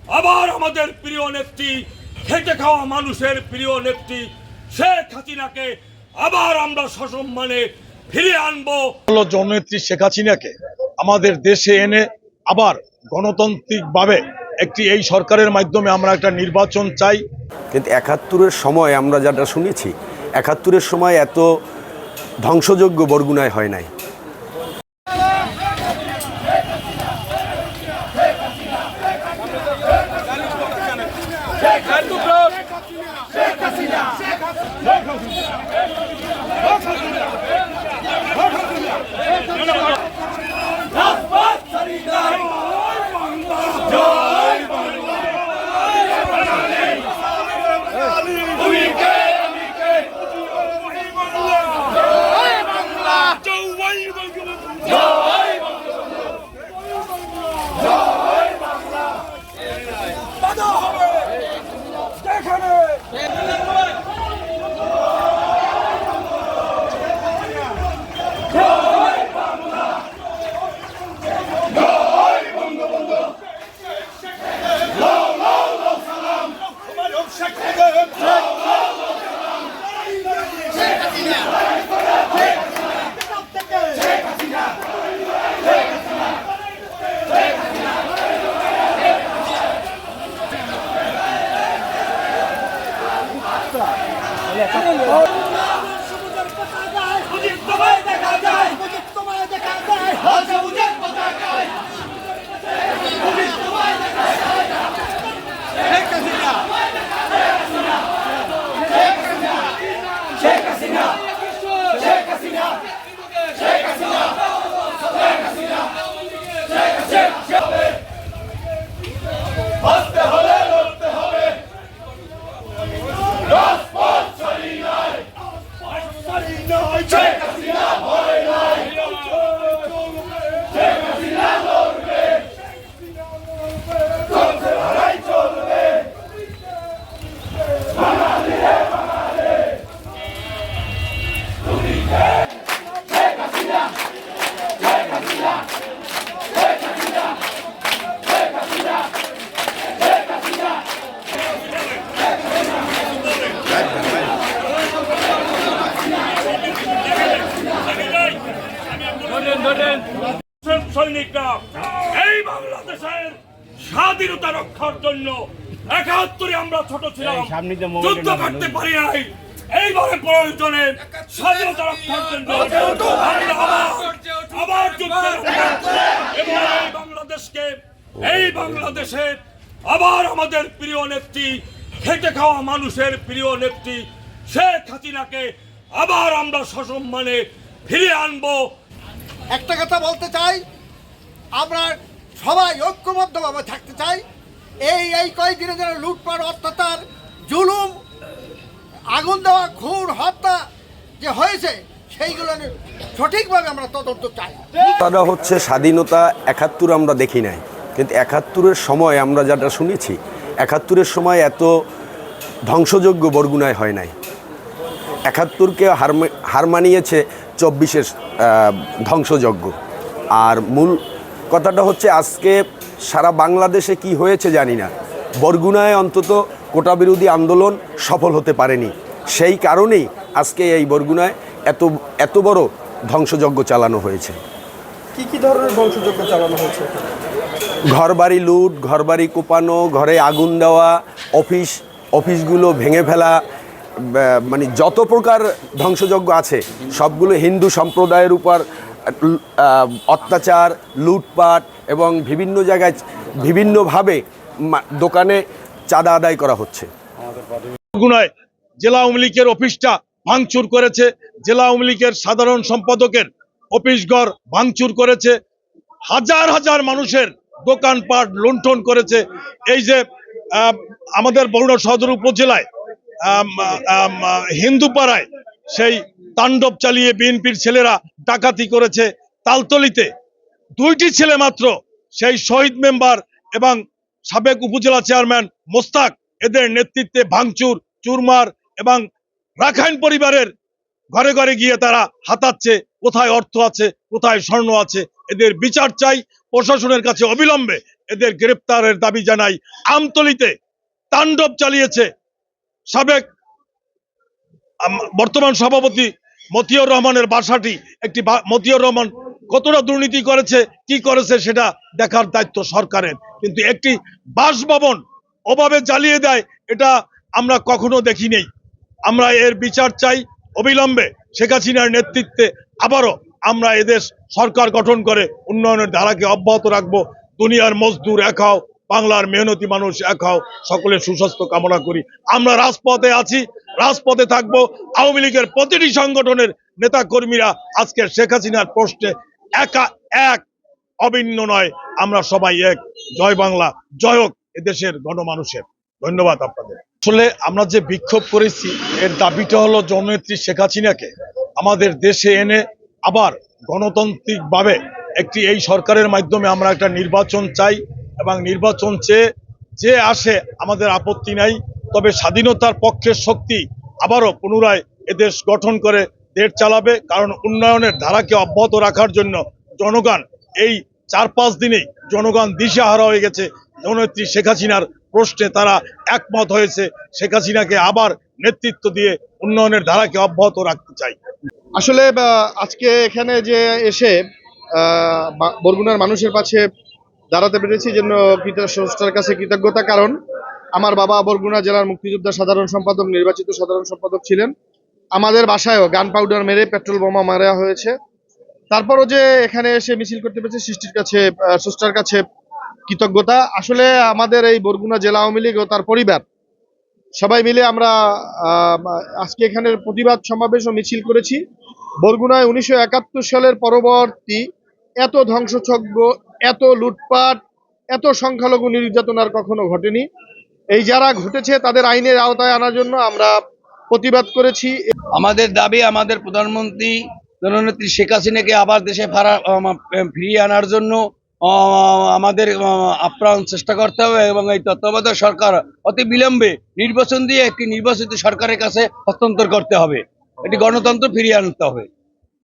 আবার আমাদের প্রিয় নেত্রী, খেটে খাওয়া মানুষের প্রিয় নেত্রী শেখ হাসিনাকে আবার আমরা সসম্মানে ফিরিয়ে আনবো। জননেত্রী শেখ হাসিনাকে আমাদের দেশে এনে আবার গণতান্ত্রিকভাবে এই সরকারের মাধ্যমে আমরা একটা নির্বাচন চাই। কিন্তু ৭১-এর সময় আমরা যেটা শুনেছি, ৭১-এর সময় এত ধ্বংসযজ্ঞ বরগুনায় হয় নাই। সৈনিকরা এই বাংলাদেশের স্বাধীনতা রক্ষার জন্য ৭১-এ আমরা ছোট ছিলাম, যুদ্ধ করতে পারি নাই। এইবারে প্রয়োজনে স্বাধীনতা রক্ষার জন্য আবার যুদ্ধ এবং এই বাংলাদেশে আবার আমাদের প্রিয় নেত্রী, খেটে খাওয়া মানুষের প্রিয় নেত্রী শেখ হাসিনাকে আবার আমরা সসম্মানে ফিরিয়ে আনবো। একটা কথা বলতে চাই, আমরা সবাই ঐক্যবদ্ধভাবে থাকতে চাই। এই কয়েকদিনে যেন লুটপাট, অত্যাচার, জুলুম, আগুন দেওয়া, খুন, হত্যা যে হয়েছে সেইগুলো সঠিকভাবে আমরা তদন্ত চাই। তারা হচ্ছে স্বাধীনতা ৭১ আমরা দেখি নাই, কিন্তু ৭১-এর সময় আমরা যেটা শুনেছি, ৭১-এর সময় এত ধ্বংসযজ্ঞ বরগুনায় হয় নাই। ৭১-কে হার মানিয়েছে ২৪-এর ধ্বংসযজ্ঞ। আর মূল কথাটা হচ্ছে আজকে সারা বাংলাদেশে কি হয়েছে জানি না, বরগুনায় অন্তত কোটা বিরোধী আন্দোলন সফল হতে পারেনি। সেই কারণেই আজকে এই বরগুনায় এত বড় ধ্বংসযজ্ঞ চালানো হয়েছে। কি ধরনের ধ্বংসযজ্ঞ চালানো হয়েছে? ঘরবাড়ি লুট, ঘরবাড়ি কোপানো, ঘরে আগুন দেওয়া, অফিসগুলো ভেঙে ফেলা, মানে যত প্রকার ধ্বংসযজ্ঞ আছে সবগুলো হিন্দু সম্প্রদায়ের উপর অত্যাচার, লুটপাট এবং বিভিন্ন জায়গায় বিভিন্নভাবে দোকানে চাঁদা আদায় করা হচ্ছে। বরগুনায় জেলা আওয়ামী লীগের অফিসটা ভাঙচুর করেছে, জেলা আওয়ামী লীগের সাধারণ সম্পাদকের অফিসঘর ভাঙচুর করেছে, হাজার হাজার মানুষের দোকানপাট লুণ্ঠন করেছে। এই যে আমাদের বরগুনা সদর উপজেলায় হিন্দুপাড়ায় সেই তাণ্ডব চালিয়ে বিএনপির ছেলেরা ডাকাতি করেছে। তালতলিতে 2টি ছেলে মাত্র, সেই শহীদ মেম্বার এবং সাবেক উপজেলা চেয়ারম্যান মোস্তাক, এদের নেতৃত্বে ভাঙচুর, চুরমার এবং রাখাইন পরিবারের ঘরে ঘরে গিয়ে তারা হাতাচ্ছে কোথায় অর্থ আছে, কোথায় স্বর্ণ আছে। এদের বিচার চাই, প্রশাসনের কাছে অবিলম্বে এদের গ্রেপ্তারের দাবি জানাই। আমতলীতে তাণ্ডব চালিয়েছে সাবেক বর্তমান সভাপতি মতিউর রহমানের বাসাটি একটি মতিউর রহমান কতটা দুর্নীতি করেছে, কি করেছে সেটা দেখার দায়িত্ব সরকারের, কিন্তু একটি বাসভবন ওভাবে জ্বালিয়ে দেয় এটা আমরা কখনো দেখি নেই। আমরা এর বিচার চাই অবিলম্বে। শেখ হাসিনার নেতৃত্বে আবারও আমরা এদেশ সরকার গঠন করে উন্নয়নের ধারাকে অব্যাহত রাখবো। দুনিয়ার মজদুর এক হও, বাংলার মেহনতি মানুষ এক হও, সকলের সুস্বাস্থ্য কামনা করি। আমরা রাজপথে আছি, রাজপথে থাকবো। আওয়ামী লীগের প্রতিটি সংগঠনের নেতা কর্মীরা আজকে শেখ হাসিনার প্রশ্নে একা এক, অভিন্ন নয়, আমরা সবাই এক। জয় বাংলা, জয় হোক এদেশের গণমানুষের। ধন্যবাদ আপনাদের। আসলে আমরা যে বিক্ষোভ করেছি এর দাবিটা হলো জননেত্রী শেখ হাসিনাকে আমাদের দেশে এনে আবার গণতান্ত্রিকভাবে একটি এই সরকারের মাধ্যমে আমরা একটা নির্বাচন চাই, এবং নির্বাচন চেয়ে যে আসে আমাদের আপত্তি নাই। তবে স্বাধীনতার পক্ষের শক্তি আবারও পুনরায় এদেশ গঠন করে দেশ চালাবে, কারণ উন্নয়নের ধারাকে অব্যাহত রাখার জন্য জনগণ এই 4-5 দিনেই জনগণ দিশেহারা হয়ে গেছে। জননেত্রী শেখ হাসিনার প্রশ্নে তারা একমত হয়েছে। শেখ হাসিনাকে আবার নেতৃত্ব দিয়ে উন্নয়নের ধারাকে অব্যাহত রাখতে চাই। আসলে আজকে এখানে যে এসে বরগুনার মানুষের পাশে দাঁড়াতে পেরেছি জন্য স্রষ্টার কাছে কৃতজ্ঞতা। কারণ আমার বাবা বরগুনা জেলার মুক্তিযোদ্ধা সাধারণ সম্পাদক, নির্বাচিত সাধারণ সম্পাদক ছিলেন। আমাদের বাসায়ও গান পাউডার মেরে পেট্রোল বোমা মারা হয়েছে। তারপরও যে এখানে এসে মিছিল করতে পেরেছে সৃষ্টির কাছে, স্রষ্টার কাছে কৃতজ্ঞতা। আসলে আমাদের এই বরগুনা জেলা আওয়ামী লীগ ও তার পরিবার সবাই মিলে আমরা আজকে এখানে প্রতিবাদ সমাবেশ ও মিছিল করেছি। বরগুনায় 1971 সালের পরবর্তী এত ধ্বংসযজ্ঞ, এত লুটপাট, এত সংখ্যালঘু নির্যাতন আর কখনো ঘটেনি। এই যারা ঘটেছে তাদের আইনের আওতায় আনার জন্য আমরা প্রতিবাদ করেছি। আমাদের দাবি আমাদের প্রধানমন্ত্রী জননেত্রী শেখ হাসিনাকে আবার দেশে ফিরিয়ে আনার জন্য আমাদের আপ্রাণ চেষ্টা করতে হবে, এবং এই তত্ত্বাবধায়ক সরকার অতি বিলম্বে নির্বাচন দিয়ে একটি নির্বাচিত সরকারের কাছে হস্তান্তর করতে হবে। এটি গণতন্ত্র ফিরিয়ে আনতে হবে।